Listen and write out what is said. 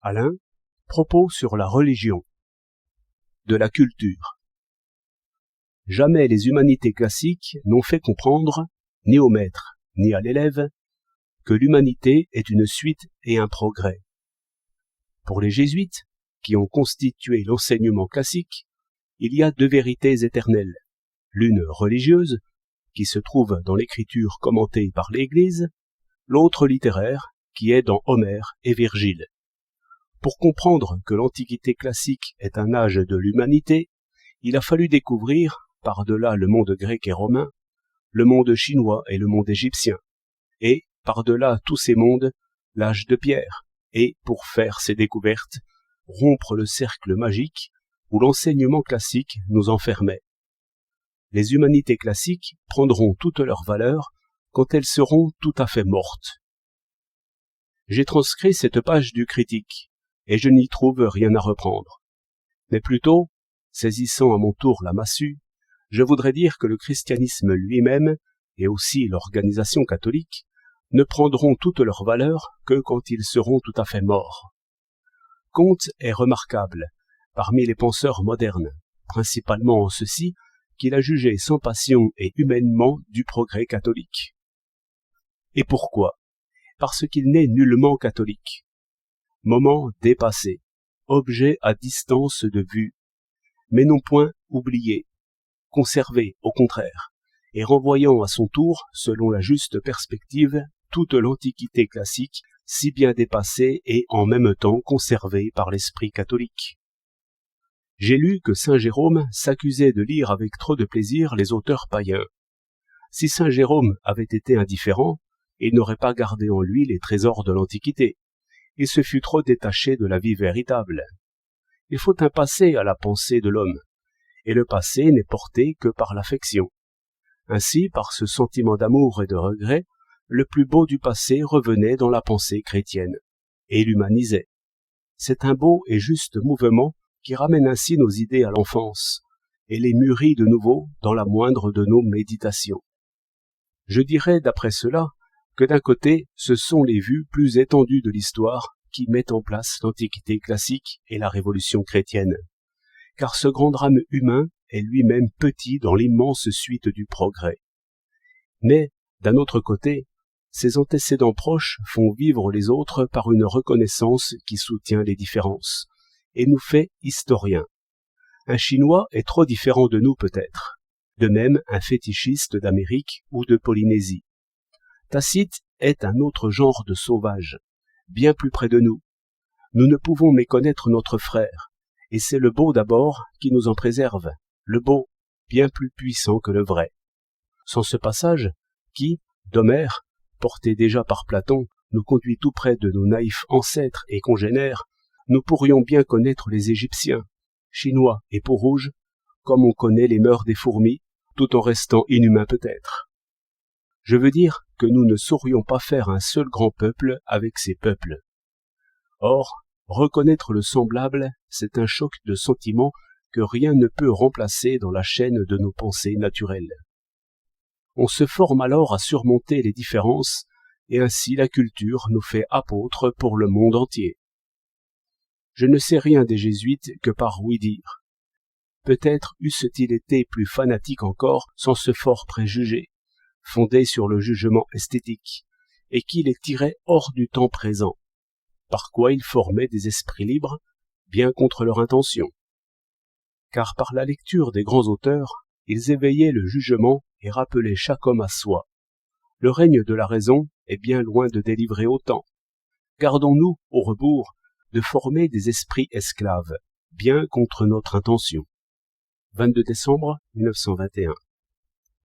Alain, propos sur la religion. De la culture. Jamais les humanités classiques n'ont fait comprendre, ni au maître, ni à l'élève, que l'humanité est une suite et un progrès. Pour les jésuites, qui ont constitué l'enseignement classique, il y a deux vérités éternelles, l'une religieuse, qui se trouve dans l'écriture commentée par l'Église, l'autre littéraire, qui est dans Homère et Virgile. Pour comprendre que l'Antiquité classique est un âge de l'humanité, il a fallu découvrir, par-delà le monde grec et romain, le monde chinois et le monde égyptien, et, par-delà tous ces mondes, l'âge de pierre, et, pour faire ces découvertes, rompre le cercle magique où l'enseignement classique nous enfermait. Les humanités classiques prendront toute leur valeur quand elles seront tout à fait mortes. J'ai transcrit cette page du critique, et je n'y trouve rien à reprendre. Mais plutôt, saisissant à mon tour la massue, je voudrais dire que le christianisme lui-même, et aussi l'organisation catholique, ne prendront toute leur valeur que quand ils seront tout à fait morts. Comte est remarquable, parmi les penseurs modernes, principalement en ceci qu'il a jugé sans passion et humainement du progrès catholique. Et pourquoi ? Parce qu'il n'est nullement catholique. Moment dépassé, objet à distance de vue, mais non point oublié, conservé au contraire, et renvoyant à son tour, selon la juste perspective, toute l'Antiquité classique, si bien dépassée et en même temps conservée par l'esprit catholique. J'ai lu que saint Jérôme s'accusait de lire avec trop de plaisir les auteurs païens. Si saint Jérôme avait été indifférent, il n'aurait pas gardé en lui les trésors de l'Antiquité. Il se fût trop détaché de la vie véritable. Il faut un passé à la pensée de l'homme, et le passé n'est porté que par l'affection. Ainsi, par ce sentiment d'amour et de regret, le plus beau du passé revenait dans la pensée chrétienne, et l'humanisait. C'est un beau et juste mouvement qui ramène ainsi nos idées à l'enfance, et les mûrit de nouveau dans la moindre de nos méditations. Je dirais d'après cela, que d'un côté, ce sont les vues plus étendues de l'histoire qui mettent en place l'Antiquité classique et la Révolution chrétienne. Car ce grand drame humain est lui-même petit dans l'immense suite du progrès. Mais, d'un autre côté, ses antécédents proches font vivre les autres par une reconnaissance qui soutient les différences, et nous fait historiens. Un Chinois est trop différent de nous peut-être, de même un fétichiste d'Amérique ou de Polynésie. Tacite est un autre genre de sauvage, bien plus près de nous. Nous ne pouvons méconnaître notre frère, et c'est le beau d'abord qui nous en préserve, le beau, bien plus puissant que le vrai. Sans ce passage, qui, d'Homère, porté déjà par Platon, nous conduit tout près de nos naïfs ancêtres et congénères, nous pourrions bien connaître les Égyptiens, Chinois et Peaux-Rouges, comme on connaît les mœurs des fourmis, tout en restant inhumains peut-être. Je veux dire que nous ne saurions pas faire un seul grand peuple avec ces peuples. Or, reconnaître le semblable, c'est un choc de sentiments que rien ne peut remplacer dans la chaîne de nos pensées naturelles. On se forme alors à surmonter les différences, et ainsi la culture nous fait apôtres pour le monde entier. Je ne sais rien des jésuites que par ouï-dire. Peut-être eussent-ils été plus fanatiques encore sans ce fort préjugé, fondé sur le jugement esthétique, et qui les tirait hors du temps présent, par quoi ils formaient des esprits libres, bien contre leur intention. Car par la lecture des grands auteurs, ils éveillaient le jugement et rappelaient chaque homme à soi. Le règne de la raison est bien loin de délivrer autant. Gardons-nous, au rebours, de former des esprits esclaves, bien contre notre intention. 22 décembre 1921.